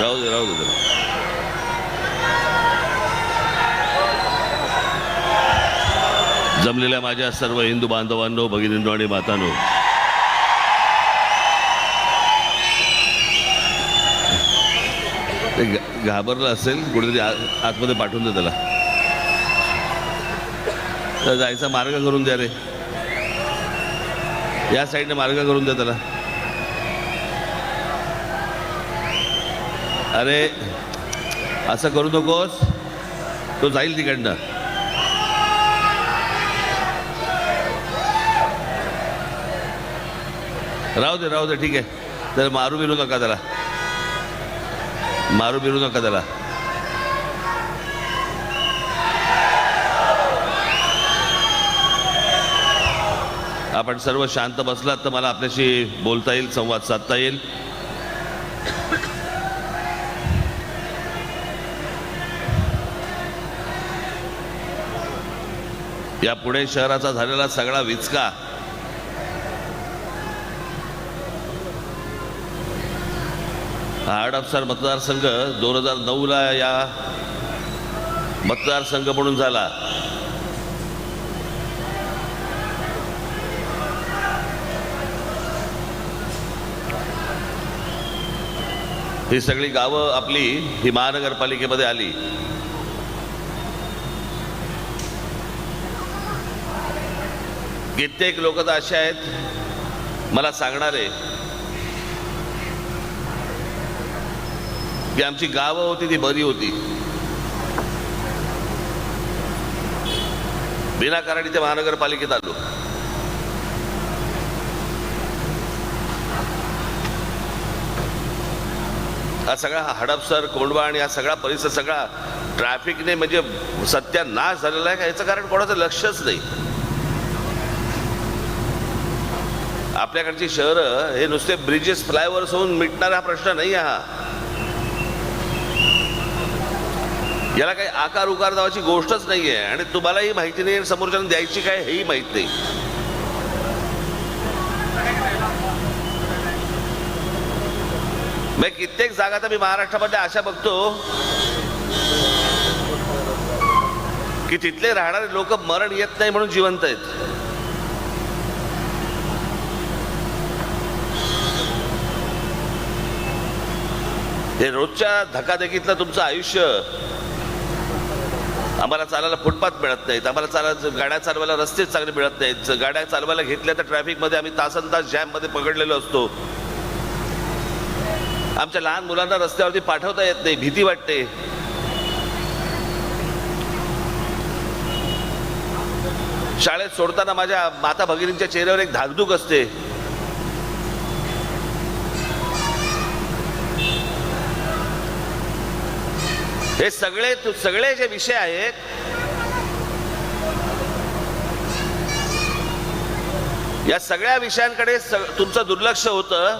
राहू दे राहू दे. जमलेल्या माझ्या सर्व हिंदू बांधवांनो, भगिनींनो आणि मातांनो, ते घाबरलं असेल, कुठेतरी आतमध्ये पाठवून दे त्याला. तर जायचा मार्ग करून द्या रे, या साईडने मार्ग करून द्या त्याला. अरे असं करू नकोस, तो जाईल तिकडनं. राहू दे ठीक आहे. तर मारू बिरू नका त्याला, मारू बिरू नका त्याला. आपण सर्व शांत बसलात तर मला आपल्याशी बोलता येईल, संवाद साधता येईल. या पुणे शहराचा झालेला सगळा विचका हा हडपसर मतदारसंघ 2009ला या मतदारसंघ म्हणून झाला. ही सगळी गावं आपली ही महानगरपालिकेमध्ये आली. कित्येक लोक तर असे आहेत मला सांगणारे की आमची गावं होती ती बरी होती, विनाकारण इथे महानगरपालिकेत आलो. हा सगळा हडपसर, कोंढवा आणि हा सगळा परिसर सगळा ट्रॅफिकने म्हणजे सत्यानाश झालेला आहे का याचं कारण कोणाचं लक्षच नाही. आपल्याकडची शहरं हे नुसते ब्रिजेस, फ्लायओव्हर्स होऊन मिटणारा हा प्रश्न नाही. हा याला काही आकार उकार नावाची गोष्टच नाहीये आणि तुम्हालाही माहिती नाही, समोरच्याला द्यायची काय हेही माहित नाही. मी कित्येक जागा तर मी महाराष्ट्रामध्ये अशा बघतो की तिथले राहणारे लोक मरण येत नाही म्हणून जिवंत आहेत. हे रोजच्या धकाधकीतलं तुमचं आयुष्य. आम्हाला चालायला फुटपाथ मिळत नाहीत, आम्हाला गाड्या चालवायला रस्ते चांगले मिळत नाहीत. गाड्या चालवायला घेतल्या तर ट्रॅफिकमध्ये आम्ही तासनतास जॅममध्ये पकडलेलो असतो. आमच्या लहान मुलांना रस्त्यावरती पाठवता येत नाही, भीती वाटते. शाळेत सोडताना माझ्या माता भगिनींच्या चेहऱ्यावर एक धाकधूक असते. हे सगळे जे विषय आहेत या सगळ्या विषयांकडे तुमचं दुर्लक्ष होतं.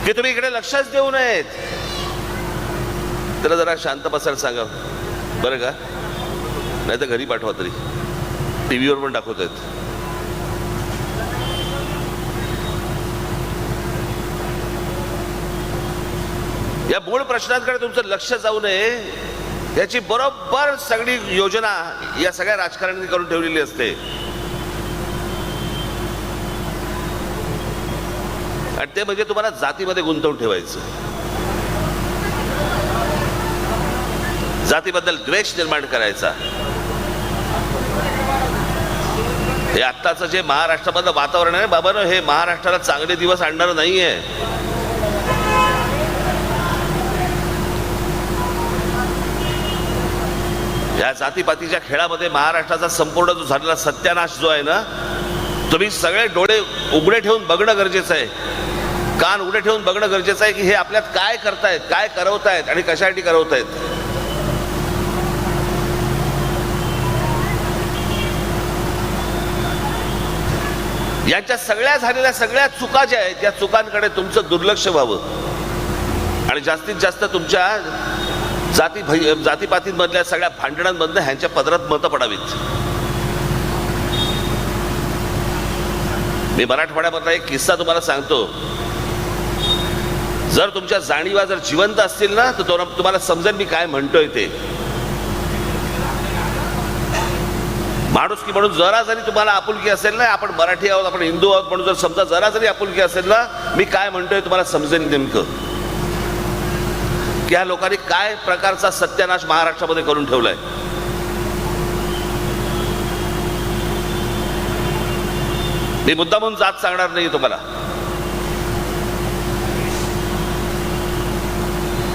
की तुम्ही इकडे लक्षच देऊ नयेत. त्याला जरा शांत बसायला सांगा बरं का, नाही तर घरी पाठवा. तरी टीव्हीवर पण दाखवत आहेत. या मूळ प्रश्नांकडे तुमचं लक्ष जाऊ नये याची बरोबर सगळी योजना या सगळ्या राजकारण्यांनी करून ठेवलेली असते. आणि ते म्हणजे तुम्हाला जातीमध्ये गुंतवून ठेवायचं, जातीबद्दल द्वेष निर्माण करायचा. हे आत्ताचं जे महाराष्ट्रामधलं वातावरण आहे बाबा, हे महाराष्ट्राला चांगले दिवस आणणार नाहीये. या जातीपातीच्या खेळामध्ये महाराष्ट्राचा संपूर्ण जो झालेला सत्यानाश जो आहे ना, तुम्ही सगळे डोळे उघडे ठेवून बघणं गरजेचं आहे, कान उघडे ठेवून बघणं गरजेचं आहे की हे आपल्यात काय करतायत, काय करवतायत आणि कशासाठी करवतायत. यांच्या सगळ्या झालेल्या सगळ्या चुका ज्या आहेत या चुकांकडे तुमचं दुर्लक्ष व्हावं आणि जास्तीत जास्त तुमच्या जातीपातींमधल्या सगळ्या भांडणांमधनं ह्यांच्या पदरात मतं पडावीत. मी मराठवाड्यामधला एक किस्सा तुम्हाला सांगतो. जर तुमच्या जाणीवा जर जिवंत असतील ना तर तुम्हाला समजेल मी काय म्हणतोय ते. माणुसकी म्हणून जरा जरी तुम्हाला आपुलकी असेल ना, आपण मराठी आहोत, आपण हिंदू आहोत म्हणून जर समजा जरा जरी आपुलकी असेल ना, मी काय म्हणतोय तुम्हाला समजेल नेमकं की ह्या लोकांनी काय प्रकारचा सत्यानाश महाराष्ट्रामध्ये करून ठेवलाय. मी मुद्दामून जात सांगणार नाही तुम्हाला,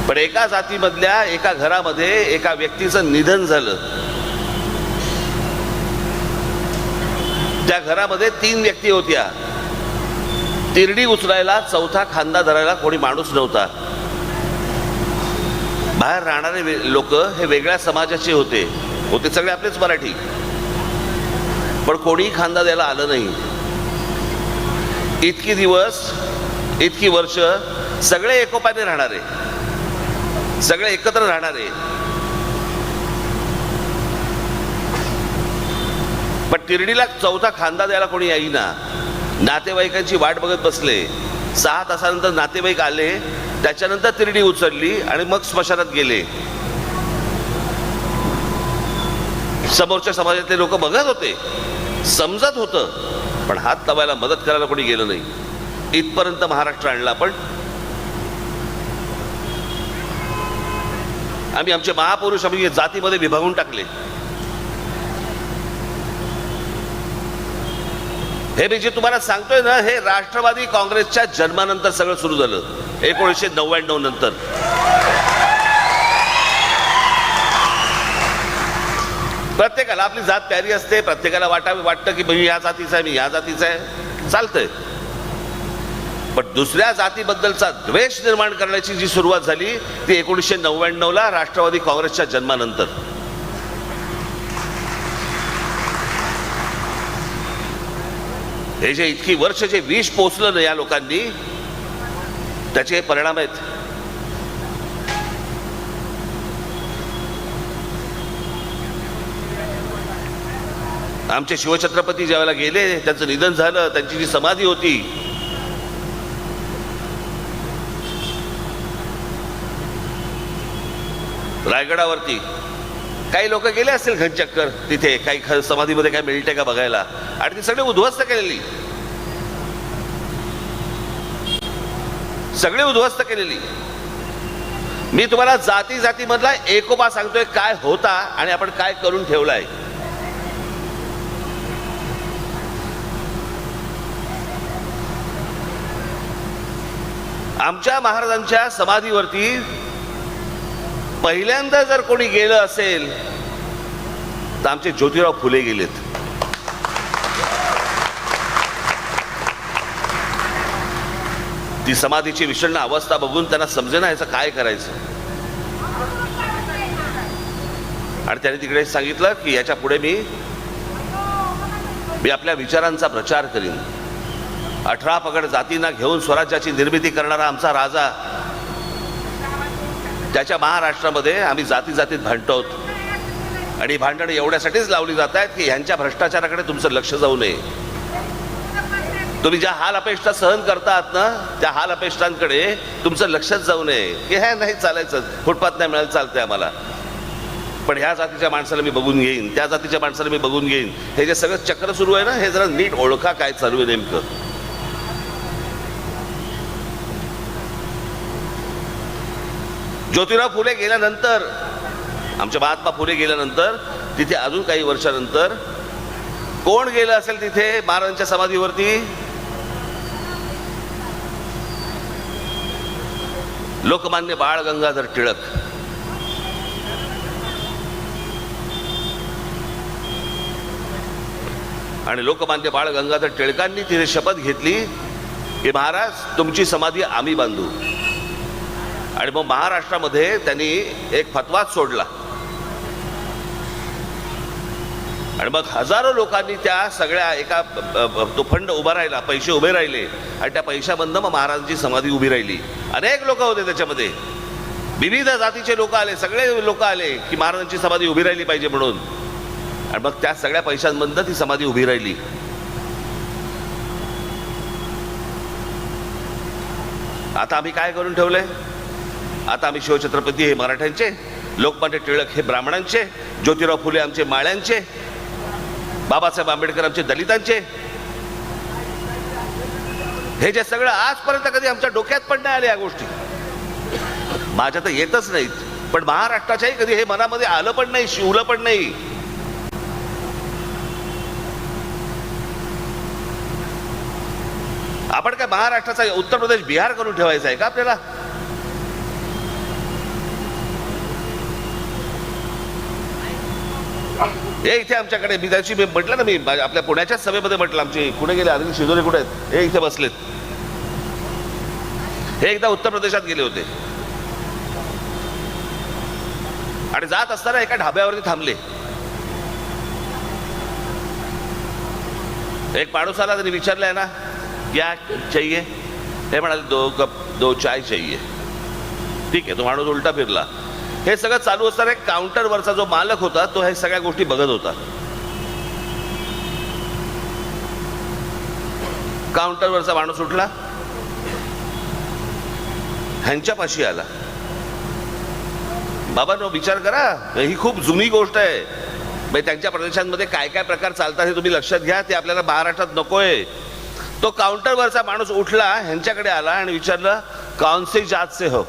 पण एका जातीमधल्या एका घरामध्ये एका व्यक्तीचं निधन झालं. त्या घरामध्ये 3 व्यक्ती होत्या. तिरडी उचलायला, चौथा खांदा धरायला कोणी माणूस नव्हता. बाहेर राहणारे लोक हे वेगळ्या समाजाचे होते सगळे आपलेच मराठी, पण कोणी खांदा द्यायला आलं नाही. इतकी दिवस, इतकी वर्ष सगळे एकोपाने राहणारे, सगळे एकत्र राहणारे, पण तिरडीला चौथा खांदा द्यायला कोणी येईना. नातेवाईकांची वाट बघत बसले. 6 तासानंतर नातेवाईक आले, त्याच्यानंतर तिरडी उचलली आणि मग स्मशानात गेले. समोरच्या समाजातले लोक बघत होते, समजत होतं, पण हात लावायला मदत करायला कोणी गेलं नाही. इथपर्यंत महाराष्ट्र आणला. पण आम्ही आमचे महापुरुष आम्ही जातीमध्ये विभागून टाकले. हे मी जे तुम्हाला सांगतोय ना, हे राष्ट्रवादी काँग्रेसच्या जन्मानंतर सगळं सुरू झालं, 1999 नंतर. प्रत्येकाला आपली जात प्यारी असते, प्रत्येकाला वाटतं की मी या जातीचा आहे, मी या जातीचा आहे, चालतंय. पण दुसऱ्या जातीबद्दलचा द्वेष निर्माण करण्याची जी सुरुवात झाली ती 1999ला राष्ट्रवादी काँग्रेसच्या जन्मानंतर. हे जे इतकी वर्ष जे विष पोचलं ना या लोकांनी, त्याचे हे परिणाम आहेत. आमचे शिवछत्रपती ज्यावेळेला गेले, त्यांचं निधन झालं, त्यांची जी समाधी होती, रायगडावरती काही लोक गेले असतील घनचक्कर, तिथे काही समाधीमध्ये काय मिळते का बघायला, आणि ती सगळी उद्ध्वस्त केलेली, सगळी उद्ध्वस्त केलेली. मी तुम्हाला जाती जातीमधला एकोपा सांगतोय काय होता आणि आपण काय करून ठेवलाय. आमच्या महाराजांच्या समाधीवरती पहिल्यांदा जर कोणी गेलं असेल तर आमचे ज्योतिराव फुले गेलेत. ती समाधीची विषण्ण अवस्था बघून त्यांना समजेना याचं काय करायचं, आणि त्यांनी तिकडे सांगितलं की याच्या पुढे मी आपल्या विचारांचा प्रचार करीन. 18 पगड जातींना घेऊन स्वराज्याची निर्मिती करणारा आमचा राजा, त्याच्या महाराष्ट्रामध्ये आम्ही जाती जातीत भांडतो, आणि भांडणं एवढ्यासाठीच लावली जात आहेत की ह्यांच्या भ्रष्टाचाराकडे तुमचं लक्ष जाऊ नये. तुम्ही ज्या हाल अपेक्षा सहन करतात ना, त्या हाल अपेक्षांकडे तुमचं लक्षच जाऊ नये की हे नाही चालायचं, फुटपाथ नाही मिळालं, चालतंय आम्हाला, पण ह्या जातीच्या माणसाला मी बघून घेईन, त्या जातीच्या माणसाला मी बघून घेईन. हे जे सगळं चक्र सुरू आहे ना, हे जरा नीट ओळखा काय चालू आहे नेमकं. ज्योतिराव फुले गेल्यानंतर, आमचे महात्मा फुले गेल्यानंतर, तिथे अजून काही वर्षानंतर कोण गेलं असेल तिथे महाराजांच्या समाधीवरती? लोकमान्य बाळ गंगाधर टिळक. आणि लोकमान्य बाळ गंगाधर टिळकांनी तिथे शपथ घेतली की महाराज तुमची समाधी आम्ही बांधू. आणि मग महाराष्ट्रामध्ये त्यांनी एक फतवाच सोडला, आणि मग हजारो लोकांनी त्या सगळ्या एका तो फंड उभा राहिला, पैसे उभे राहिले, आणि त्या पैशामधनं मग महाराजांची समाधी उभी राहिली. अनेक लोक होते त्याच्यामध्ये, विविध जातीचे लोक आले, सगळे लोक आले की महाराजांची समाधी उभी राहिली पाहिजे म्हणून, आणि मग त्या सगळ्या पैशांमधनं ती समाधी उभी राहिली. आता आम्ही काय करून ठेवलंय? आता आम्ही शिवछत्रपती हे मराठ्यांचे, लोकमान्य टिळक हे ब्राह्मणांचे, ज्योतिराव फुले आमचे माळ्यांचे, बाबासाहेब आंबेडकर आमचे दलितांचे. हे जे सगळं आजपर्यंत कधी आमच्या डोक्यात पण नाही आले या गोष्टी. माझ्या तर येतच नाहीत, पण महाराष्ट्राच्याही कधी हे मनामध्ये आलं पण नाही, शिवलं पण नाही. आपण काय महाराष्ट्राचा उत्तर प्रदेश बिहार करून ठेवायचा आहे का आपल्याला? हे इथे आमच्याकडे मी त्याची म्हटलं ना, मी आपल्या पुण्याच्याच सभेमध्ये म्हटलं, आमची कुठे गेले अनिल शिदोरे कुठे आहेत? हे इथे बसलेत. हे एकदा उत्तर प्रदेशात गेले होते आणि जात असताना एका ढाब्यावरती थांबले. एक माणूस आला, त्यांनी विचारलंय ना क्या चाहिए? हे म्हणाले 2 कप 2 चाय चाहिए. ठीक आहे, तो माणूस उलटा फिरला. हे सगळं चालू असताना एक काउंटरवरचा जो मालक होता तो हे सगळ्या गोष्टी बघत होता. काउंटरवरचा माणूस उठला, ह्यांच्यापाशी आला. बाबांनो, विचार करा, ही खूप जुनी गोष्ट आहे. त्यांच्या प्रदेशांमध्ये काय काय प्रकार चालतात हे तुम्ही लक्षात घ्या. ते आपल्याला महाराष्ट्रात नकोय. तो काउंटरवरचा माणूस उठला, ह्यांच्याकडे आला आणि विचारलं, कौन सी जात से हो?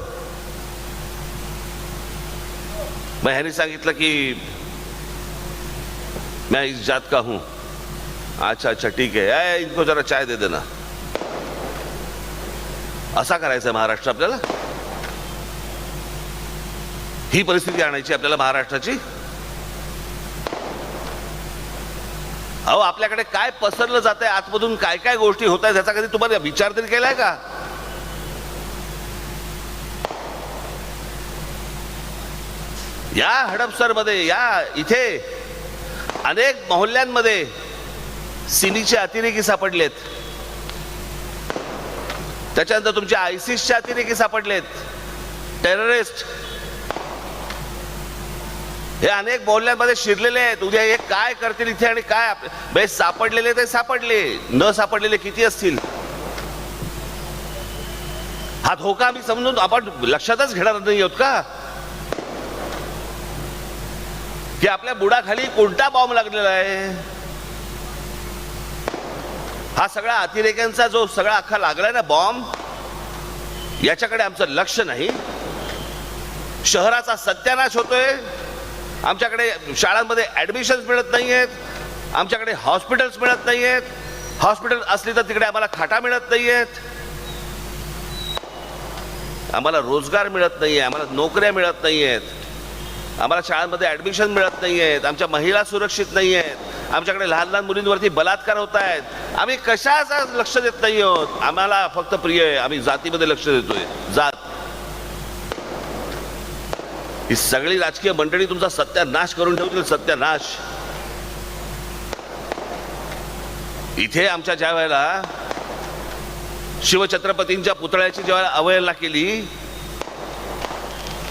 मैं ह्यांनी सांगितलं की मैं इस जात का हूं. अच्छा अच्छा ठीक है, इनको जरा चाय दे देना. असा करायचा महाराष्ट्र आपल्याला? ही परिस्थिती आणायची आपल्याला महाराष्ट्राची? अहो, आपल्याकडे काय पसरलं जात आहे, आतमधून काय काय गोष्टी होत आहेत, याचा कधी तुम्हाला विचार तरी केलाय का? या हडपसरमध्ये, या इथे अनेक मोहल्ल्यांमध्ये सिमीचे अतिरेकी सापडलेत. त्याच्यानंतर तुमच्या आयसिसचे अतिरेकी सापडलेत, टेररिस्ट. हे अनेक मोहल्ल्यांमध्ये शिरलेले आहेत. उद्या हे काय करतील इथे आणि काय सापडलेले ते सापडले, न सापडलेले किती असतील? हा धोका आम्ही समजून आपण लक्षातच घेणार नाही आहोत का की आपल्या बुडाखाली कोणता बॉम्ब लागलेला आहे? हा सगळा अतिरेक्यांचा जो सगळा अख्खा लागलाय ना बॉम्ब, याच्याकडे आमचं लक्ष नाही. शहराचा सत्यानाश होतोय. आमच्याकडे शाळांमध्ये ऍडमिशन्स मिळत नाहीयेत, आमच्याकडे हॉस्पिटल्स मिळत नाहीयेत. हॉस्पिटल असली तर तिकडे आम्हाला खाटा मिळत नाहीयेत, आम्हाला रोजगार मिळत नाहीये, आम्हाला नोकऱ्या मिळत नाहीयेत, आम्हाला शाळांमध्ये ऍडमिशन मिळत नाहीयेत, आमच्या महिला सुरक्षित नाहीयेत, आमच्याकडे लहान लहान मुलींवरती बलात्कार होत आहेत. आम्ही कशाचा लक्ष देत नाही आहोत? आम्हाला फक्त प्रिय आहे, आम्ही जातीमध्ये लक्ष देतोय. जात, ही सगळी राजकीय मंडळी तुमचा सत्यानाश करून ठेवतील. सत्यानाश. इथे आमच्या ज्या वेळेला शिवछत्रपतींच्या पुतळ्याची जेव्हा अवहेलना केली,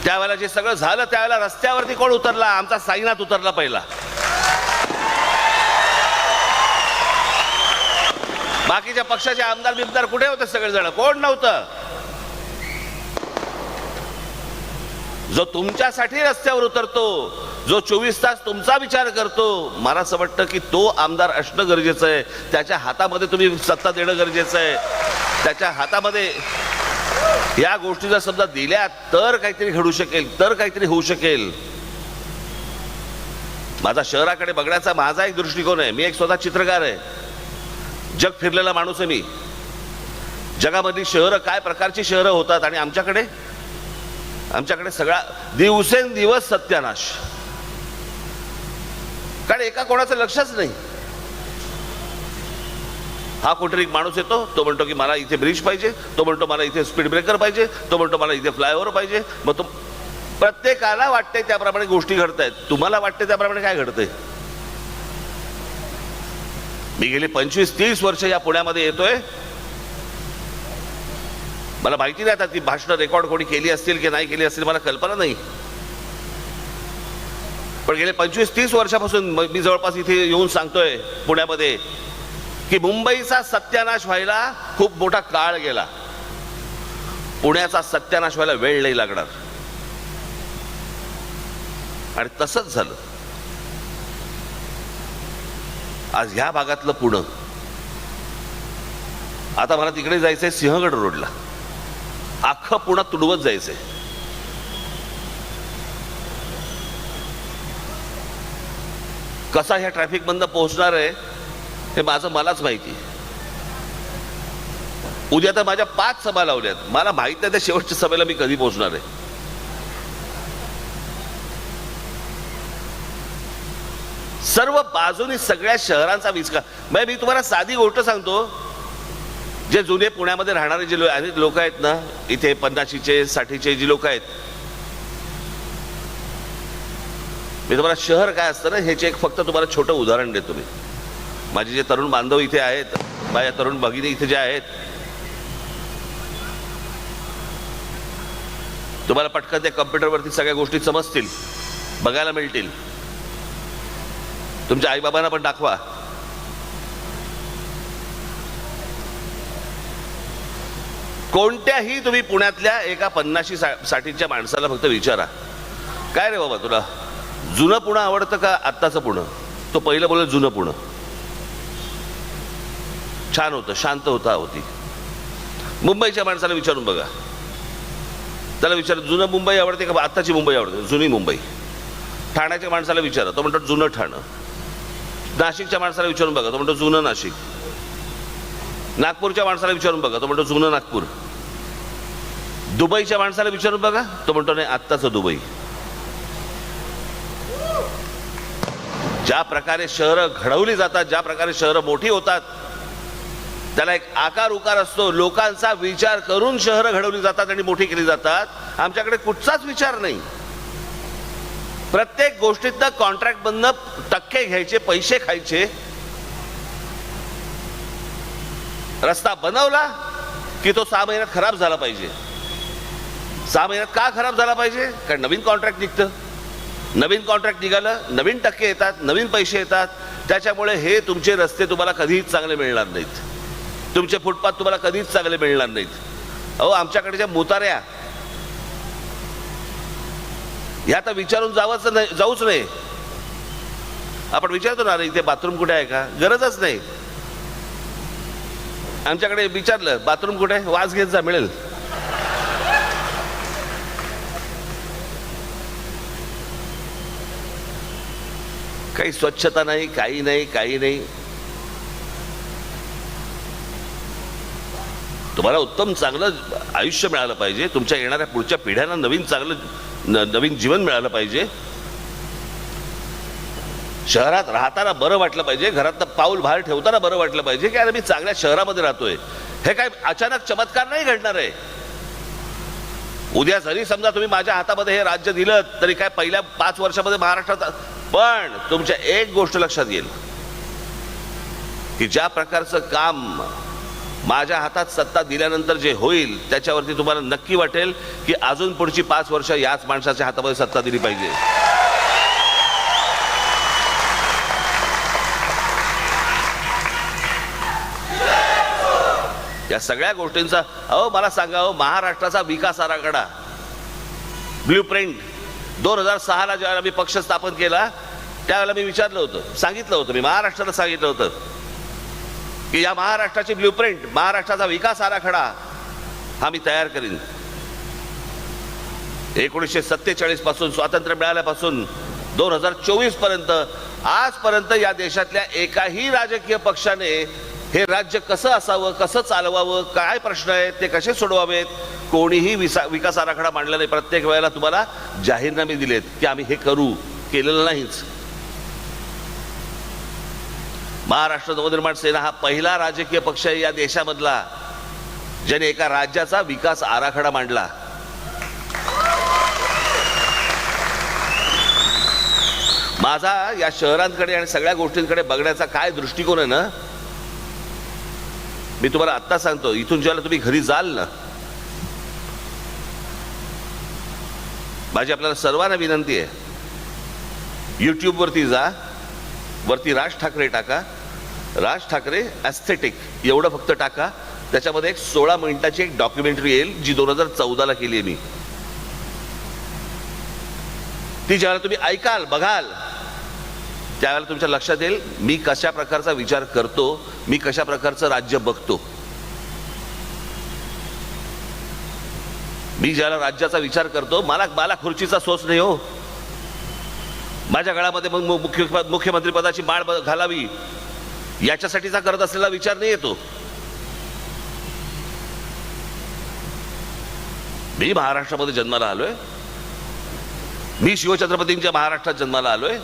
त्यावेळेला जे सगळं झालं, त्यावेळेला रस्त्यावरती कोण उतरला? आमचा साईनाथ उतरला पहिला. बाकीच्या पक्षाचे आमदार बिमदार कुठे होते? सगळेजण कोण नव्हतं. जो तुमच्यासाठी रस्त्यावर उतरतो, जो 24 तास तुमचा विचार करतो, मला असं वाटतं की तो आमदार असणं गरजेचं आहे. त्याच्या हातामध्ये तुम्ही सत्ता देणं गरजेचं आहे. त्याच्या हातामध्ये या गोष्टी जर समजा दिल्या तर काहीतरी घडू शकेल, तर काहीतरी होऊ शकेल. माझा शहराकडे बघण्याचा माझा एक दृष्टिकोन आहे. मी एक स्वतः चित्रकार आहे, जग फिरलेला माणूस आहे मी. जगामधली शहरं काय प्रकारची शहरं होतात आणि आमच्याकडे सगळा दिवसेंदिवस सत्यानाश. कारण एका कोणाचं लक्षच नाही. हा कुठेतरी एक माणूस येतो, तो म्हणतो की मला इथे ब्रिज पाहिजे, तो म्हणतो मला इथे स्पीड ब्रेकर पाहिजे, तो म्हणतो मला इथे फ्लायओव्हर पाहिजे. मग तो प्रत्येकाला वाटते त्याप्रमाणे गोष्टी घडतायत. तुम्हाला वाटते त्याप्रमाणे काय घडतंय? मी गेली 25-30 वर्ष या पुण्यामध्ये येतोय. मला माहिती नाही आता ती भाषणं रेकॉर्ड कोणी केली असतील की नाही केली असतील, मला कल्पना नाही. पण गेले 25-30 वर्षापासून मी जवळपास इथे येऊन सांगतोय पुण्यामध्ये की मुंबईचा सत्यानाश व्हायला खूप मोठा काळ गेला. पुण्याचा सत्यानाश व्हायला वेळ नाही लागणार. आणि तसंच झालं. आज ह्या भागातलं पुणे, आता मला तिकडे जायचंय सिंहगड रोडला, अख्खं पुणे तुडवत जायचंय. कसा ह्या ट्रॅफिक मधनं पोहोचणार आहे हे माझं मलाच माहिती. उद्या तर माझ्या 5 सभा लावल्यात, मला माहित नाही त्या शेवटच्या सभेला मी कधी पोहोचणार आहे. सर्व बाजूनी सगळ्या शहरांचा विस्कार. मी तुम्हाला साधी गोष्ट सांगतो, जे जुने पुण्यामध्ये राहणारे जे लोक आहेत ना, इथे 50चे 60चे जी लोक आहेत, मी तुम्हाला शहर काय असतं ना ह्याचे एक फक्त तुम्हाला छोटं उदाहरण देतो. मी माझे जे तरुण बांधव इथे आहेत, माझ्या तरुण भगिनी इथे जे आहेत, तुम्हाला पटकन त्या कम्प्युटरवरती सगळ्या गोष्टी समजतील, बघायला मिळतील. तुमच्या आईबाबांना पण दाखवा. कोणत्याही तुम्ही पुण्यातल्या एका 50-60च्या माणसाला फक्त विचारा, काय रे बाबा तुला जुनं पुणे आवडतं का आत्ताचं पुणे? तो पहिलं बोलत जुनं पुणे छान होतं, शांत होती. मुंबईच्या माणसाला विचारून बघा, त्याला विचार जुनं मुंबई आवडते का आत्ताची मुंबई आवडते? जुनी मुंबई. ठाण्याच्या माणसाला विचारा, तो म्हणतो जुनं ठाणं. नाशिकच्या माणसाला विचारून बघा, तो म्हणतो जुनं नाशिक. नागपूरच्या माणसाला विचारून बघा, तो म्हणतो जुनं नागपूर. दुबईच्या माणसाला विचारून बघा, तो म्हणतो नाही आत्ताचं दुबई. ज्या प्रकारे शहरं घडवली जातात, ज्या प्रकारे शहरं मोठी होतात, त्याला एक आकार उकार असतो. लोकांचा विचार करून शहरं घडवली जातात आणि मोठी केली जातात. आमच्याकडे कुठचाच विचार नाही. प्रत्येक गोष्टीतनं कॉन्ट्रॅक्ट मधनं टक्के घ्यायचे, पैसे खायचे. रस्ता बनवला की तो 6 महिन्यात खराब झाला पाहिजे. 6 महिन्यात का खराब झाला पाहिजे? कारण नवीन कॉन्ट्रॅक्ट निघतं. नवीन कॉन्ट्रॅक्ट निघालं, नवीन टक्के येतात, नवीन पैसे येतात. त्याच्यामुळे हे तुमचे रस्ते तुम्हाला कधीच चांगले मिळणार नाहीत. तुमचे फुटपाथ तुम्हाला कधीच चांगले मिळणार नाहीत. अहो आमच्याकडच्या मुताऱ्या ह्या तर विचारून जाऊच नाही. आपण विचारतो ना, इथे बाथरूम कुठे आहे का? गरजच नाही. आमच्याकडे विचारलं बाथरूम कुठे आहे, वास घेत जा, मिळेल. काही स्वच्छता नाही, काही नाही. तुम्हाला उत्तम चांगलं आयुष्य मिळालं पाहिजे. तुमच्या येणाऱ्या पुढच्या पिढ्यांना नवीन जीवन मिळालं पाहिजे. शहरात राहताना बरं वाटलं पाहिजे. घरातलं पाऊल बाहेर ठेवताना बरं वाटलं पाहिजे की अरे मी चांगल्या शहरामध्ये राहतोय. हे काय अचानक चमत्कार नाही घडणार आहे. उद्या जरी समजा तुम्ही माझ्या हातामध्ये हे राज्य दिलं तरी काय पहिल्या 5 वर्षामध्ये महाराष्ट्रात. पण तुमच्या एक गोष्ट लक्षात येईल की ज्या प्रकारचं काम माझ्या हातात सत्ता दिल्यानंतर जे होईल त्याच्यावरती तुम्हाला नक्की वाटेल की अजून पुढची 5 वर्ष याच माणसाच्या हातामध्ये सत्ता दिली पाहिजे. या सगळ्या गोष्टींचा मला सांगा, महाराष्ट्राचा विकास आराखडा ब्ल्यूप्रिंट 2006ला जेव्हा मी पक्ष स्थापन केला त्यावेळेला मी विचारलं होतं, सांगितलं होतं, मी महाराष्ट्राला सांगितलं होतं की या महाराष्ट्राची ब्ल्यूप्रिंट, महाराष्ट्राचा विकास आराखडा हा मी तयार करीन. 1947 पासून स्वातंत्र्य मिळाल्यापासून 2024 पर्यंत आजपर्यंत या देशातल्या एकाही राजकीय पक्षाने हे राज्य कसं असावं, कसं चालवावं, काय प्रश्न आहेत ते कसे सोडवावेत, कोणीही विकास आराखडा मांडला नाही. प्रत्येक वेळेला तुम्हाला जाहीरनामे दिलेत की आम्ही हे करू, केलेलं नाहीच. महाराष्ट्र नवनिर्माण सेना हा पहिला राजकीय पक्ष आहे या देशामधला ज्याने एका राज्याचा विकास आराखडा मांडला. माझा या शहरांकडे आणि सगळ्या गोष्टींकडे बघण्याचा काय दृष्टिकोन आहे ना, मी तुम्हाला आत्ता सांगतो. इथून जेव्हा तुम्ही घरी जाल ना, माझी आपल्याला सर्वांना विनंती आहे, YouTube वरती जा, वरती राज ठाकरे टाका, राज ठाकरे एस्थेटिक एवढं फक्त टाका. त्याच्यामध्ये एक 16 मिनिटाची एक डॉक्युमेंटरी येईल जी 2014ला केली आहे मी. ती ज्यावेळेला तुम्ही ऐकाल बघाल त्यावेळेला तुमच्या लक्षात येईल मी कशा प्रकारचा विचार करतो, मी कशा प्रकारचं राज्य बघतो. मी ज्याला राज्याचा विचार करतो मला खुर्चीचा सोच नाही हो. माझ्या गळामध्ये मग मुख्यमंत्री पदाची माळ घालावी याच्यासाठीचा करत असलेला विचार नाही येतो. मी महाराष्ट्रामध्ये जन्माला आलोय, मी शिवछत्रपतींच्या महाराष्ट्रात जन्माला आलोय.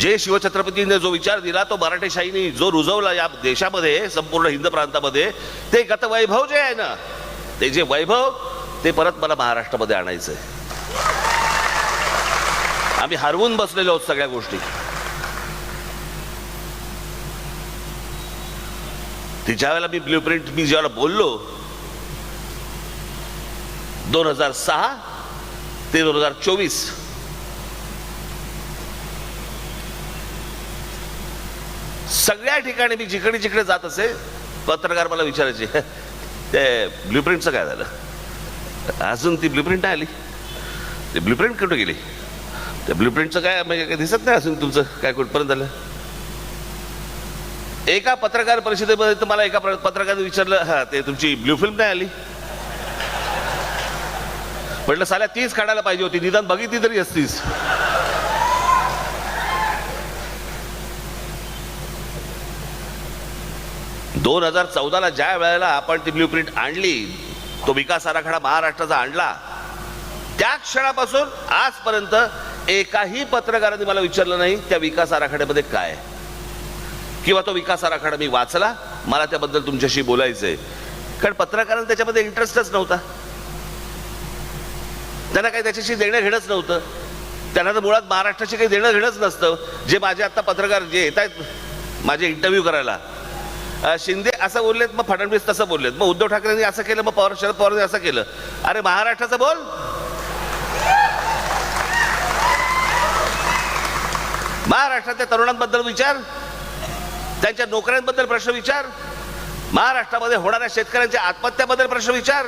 जे शिवछत्रपतींनी जो विचार दिला तो मराठेशाहीने जो रुजवला या देशामध्ये संपूर्ण हिंद प्रांतामध्ये, ते गतवैभव जे आहे ना, ते जे वैभव ते परत मला महाराष्ट्रामध्ये आणायचंय. आम्ही हरवून बसलेलो आहोत सगळ्या गोष्टी. ती ज्यावेळेला मी ब्ल्यूप्रिंट मी ज्यावेळेला बोललो 2006 ते 2024 सगळ्या ठिकाणी मी जिकडे जिकडे जात असे पत्रकार मला विचारायचे ते ब्ल्यूप्रिंटचं काय झालं, अजून ती ब्ल्यूप्रिंट नाही आली, ते ब्ल्यूप्रिंट कुठे गेली, त्या ब्ल्यूप्रिंटचं काय म्हणजे काही दिसत नाही अजून तुमचं काय कुठपर्यंत झालं. एका पत्रकार परिषदेमध्ये मला एका पत्रकाराने विचारलं हा ते तुमची ब्ल्यू फिल्म नाही आली. म्हटलं साल्या 30 काढायला पाहिजे होती, निदान बघितली तरी असतीस. दोन 2014ला ज्या वेळेला आपण ती ब्ल्यूप्रिंट आणली, तो विकास आराखडा महाराष्ट्राचा आणला, त्या क्षणापासून आजपर्यंत एकाही पत्रकाराने मला विचारलं नाही त्या विकास आराखड्यामध्ये काय, किंवा तो विकास आराखडा मी वाचला, मला त्याबद्दल तुमच्याशी बोलायचंय. कारण पत्रकारांना त्याच्यामध्ये इंटरेस्टच नव्हता, त्यांना काही त्याच्याशी देणं घेणंच नव्हतं. त्यांना तर मुळात महाराष्ट्राशी काही देणं घेणंच नसतं. जे माझे आता पत्रकार जे येत आहेत माझे इंटरव्ह्यू करायला, शिंदे असं बोललेत, मग फडणवीस तसं बोललेत, मग उद्धव ठाकरेंनी असं केलं, मग शरद पवारांनी असं केलं. अरे महाराष्ट्राचं बोल, महाराष्ट्रातल्या तरुणांबद्दल विचार, त्यांच्या नोकऱ्यांबद्दल प्रश्न विचार, महाराष्ट्रामध्ये होणाऱ्या शेतकऱ्यांच्या आत्महत्याबद्दल प्रश्न विचार.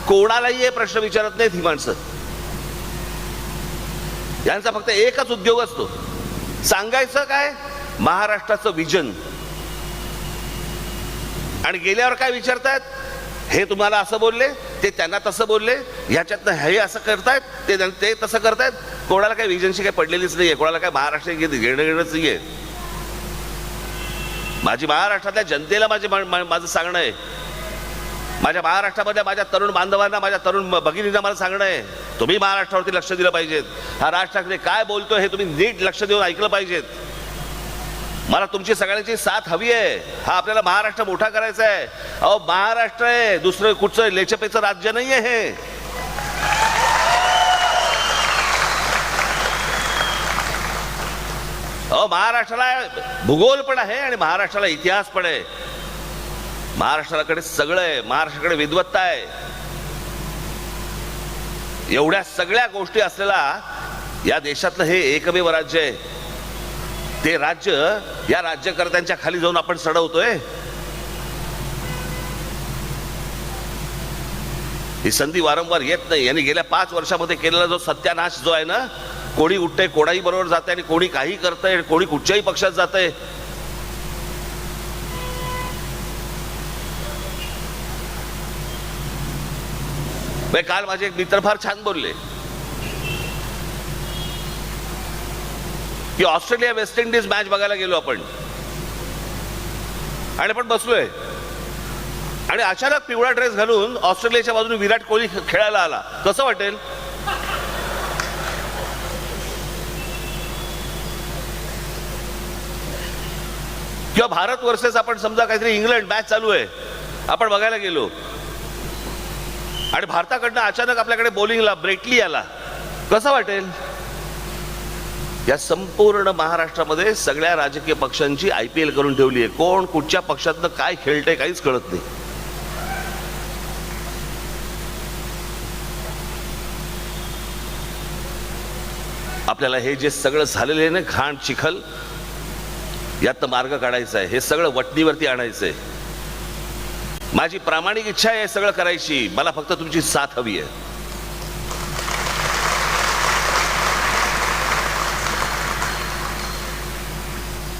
कोणालाही हे प्रश्न विचारत नाहीत ही माणसं. यांचा फक्त एकच उद्योग असतो, सांगायचं काय महाराष्ट्राचं विजन. आणि गेल्यावर काय विचारतात, हे तुम्हाला असं बोलले, ते त्यांना तसं बोलले, ह्याच्यातनं हे असं करतायत, ते तसं करतायत. कोणाला काही विजनशी काही पडलेलीच नाहीये, कोणाला काय महाराष्ट्र घेणंच नाहीये. माझी महाराष्ट्रातल्या जनतेला माझं सांगणं आहे, माझ्या महाराष्ट्रामधल्या माझ्या तरुण बांधवांना, माझ्या तरुण भगिनींना मला सांगणं आहे, तुम्ही महाराष्ट्रावरती लक्ष दिलं पाहिजेत. हा राज ठाकरे काय बोलतोय हे तुम्ही नीट लक्ष देऊन ऐकलं पाहिजेत. मला तुमची सगळ्यांची साथ हवी आहे. हा आपल्याला महाराष्ट्र मोठा करायचा आहे. अहो महाराष्ट्र आहे, दुसरं कुठचं लेचपेचं राज्य नाहीये हे. अहो महाराष्ट्राला भूगोल पण आहे आणि महाराष्ट्राला इतिहास पण आहे. महाराष्ट्राकडे सगळं आहे, महाराष्ट्राकडे विद्वत्ता आहे. एवढ्या सगळ्या गोष्टी असलेला या देशातलं हे एकमेव राज्य आहे. ते राज्य या राज्यकर्त्यांच्या खाली जाऊन आपण सडवतोय. ही संधी वारंवार येत नाही. यांनी गेल्या 5 वर्षामध्ये केलेला जो सत्यानाश जो आहे ना, कोणी उठतंय, कोणाही बरोबर जात आहे आणि कोणी काही करतंय, कोणी कुठच्याही पक्षात जात आहे. काल माझे एक मित्र फार छान बोलले की ऑस्ट्रेलिया वेस्ट इंडिज मॅच बघायला गेलो आपण आणि आपण बसलोय आणि अचानक पिवळा ड्रेस घालून ऑस्ट्रेलियाच्या बाजूने विराट कोहली खेळायला आला. कसं वाटेल? किंवा भारत वर्सेस आपण समजा काहीतरी इंग्लंड मॅच चालू आहे, आपण बघायला गेलो आणि भारताकडनं अचानक आपल्याकडे बॉलिंगला ब्रेटली आला, कसं वाटेल? या संपूर्ण महाराष्ट्रामध्ये सगळ्या राजकीय पक्षांची IPL करून ठेवली आहे. कोण कुठच्या पक्षातनं काय खेळतंय काहीच कळत नाही. आपल्याला हे जे सगळं झालेलं आहे ना, घाण चिखल, यात मार्ग काढायचा आहे. हे सगळं वटणीवरती आणायचंय. माझी प्रामाणिक इच्छा आहे हे सगळं करायची, मला फक्त तुमची साथ हवी आहे.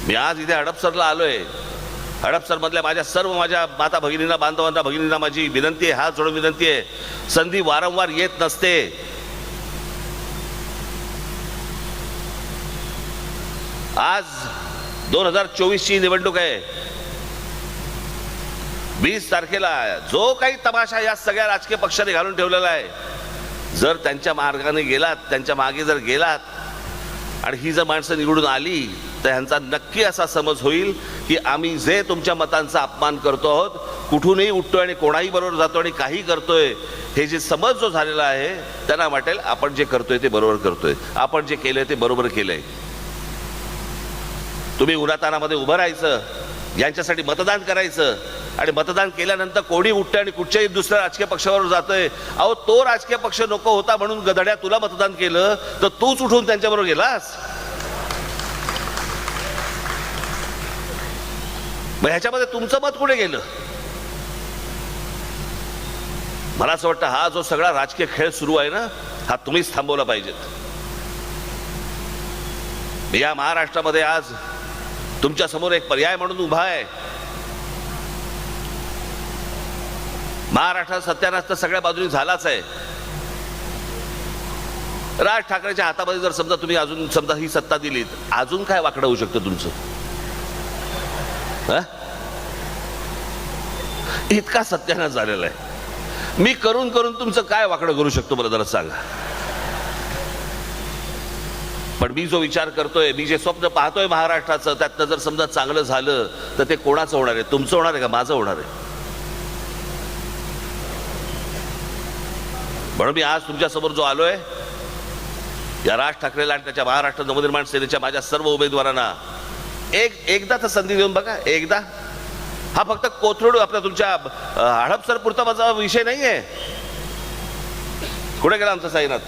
मी आज इथे हडपसरला आलोय. हडपसर मधल्या माझ्या माता भगिनींना, बांधवांना, भगिनींना माझी विनंती आहे, हात जोडून विनंती आहे. संधी वारंवार येत नसते. आज 2024 ची निवडणूक आहे. 20 तारखेला जो काही तमाशा या सगळ्या राजकीय पक्षाने घालून ठेवलेला आहे, जर त्यांच्या मार्गाने गेलात, त्यांच्या मागे जर गेलात आणि ही जर माणसं निवडून आली, तर ह्यांचा नक्की असा समज होईल की आम्ही जे तुमच्या मतांचा अपमान करतो आहोत, कुठूनही उठतोय आणि कोणाही बरोबर जातो आणि काही करतोय, हे जे समज जो झालेला आहे त्यांना वाटेल आपण जे करतोय ते बरोबर करतोय, आपण जे केलंय ते बरोबर केलंय. तुम्ही उन्हातानामध्ये उभं राहायचं, यांच्यासाठी मतदान करायचं आणि मतदान केल्यानंतर कोणी उठतंय आणि कुठच्याही दुसऱ्या राजकीय पक्षावर जातोय. अहो, तो राजकीय पक्ष नको होता म्हणून गधड्या तुला मतदान केलं, तर तूच उठून त्यांच्याबरोबर गेलास. मग ह्याच्यामध्ये तुमचं मत कुठे गेलं? मला असं वाटतं हा जो सगळा राजकीय खेळ सुरू आहे ना, हा तुम्हीच थांबवला पाहिजेत. या महाराष्ट्रामध्ये आज तुमच्या समोर एक पर्याय म्हणून उभा आहे. महाराष्ट्रात सत्यानाश तर सगळ्या बाजूनी झालाच आहे. राज ठाकरेच्या हातामध्ये जर समजा तुम्ही अजून समजा ही सत्ता दिलीत, अजून काय वाकडं होऊ शकतं तुमचं? इतका सत्यानाश झालेला आहे. मी करून करून तुमचं काय वाकडं करू शकतो मला जरा सांगा. पण मी जो विचार करतोय, मी जे स्वप्न पाहतोय महाराष्ट्राचं, त्यातनं जर समजा चांगलं झालं तर ते कोणाचं होणार आहे? तुमचं होणार आहे का माझं होणार आहे? म्हणून मी आज तुमच्या समोर जो आलोय, या राज ठाकरेला आणि त्याच्या महाराष्ट्र नवनिर्माण सेनेच्या माझ्या सर्व उमेदवारांना एकदा तर संधी देऊन बघा. एकदा हा फक्त कोथरूड आपला तुमच्या हडपसर पुरता माझा विषय नाहीये. कुठे गेला आमचा साईनाथ?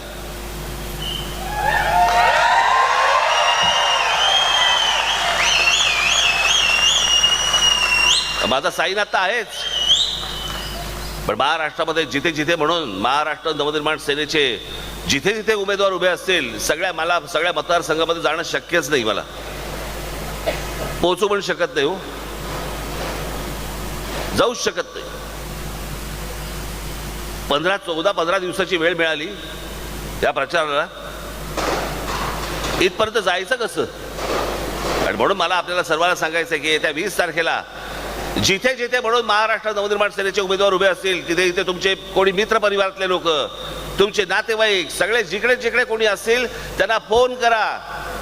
माझा साईनाथ तर आहेच, पण महाराष्ट्रामध्ये जिथे जिथे म्हणून महाराष्ट्र नवनिर्माण सेनेचे जिथे जिथे उमेदवार उभे असतील, मला सगळ्या मतदारसंघामध्ये जाणं शक्यच नाही. मला पोहोचू पण शकत नाही, हो, जाऊच शकत नाही. 15 दिवसाची वेळ मिळाली या प्रचाराला, इथपर्यंत जायचं कसं? आणि म्हणून मला आपल्याला सर्वांना सांगायचं आहे की येत्या 20 तारखेला जिथे जिथे म्हणून महाराष्ट्र नवनिर्माण सेनेचे उमेदवार उभे असतील, तिथे तिथे तुमचे कोणी मित्र परिवारातले लोक, तुमचे नातेवाईक, सगळे जिकडे जिकडे कोणी असतील त्यांना फोन करा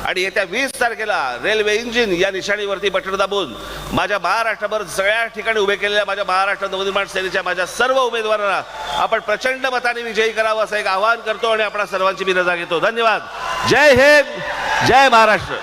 आणि येत्या 20 तारखेला रेल्वे इंजिन या निशाणीवरती बटन दाबून माझ्या महाराष्ट्रभर सगळ्या ठिकाणी उभे केलेल्या माझ्या महाराष्ट्र नवनिर्माण सेनेच्या माझ्या सर्व उमेदवारांना आपण प्रचंड मताने विजयी करावं असं एक आवाहन करतो आणि आपल्या सर्वांची मी रजा घेतो. धन्यवाद. जय हिंद, जय महाराष्ट्र.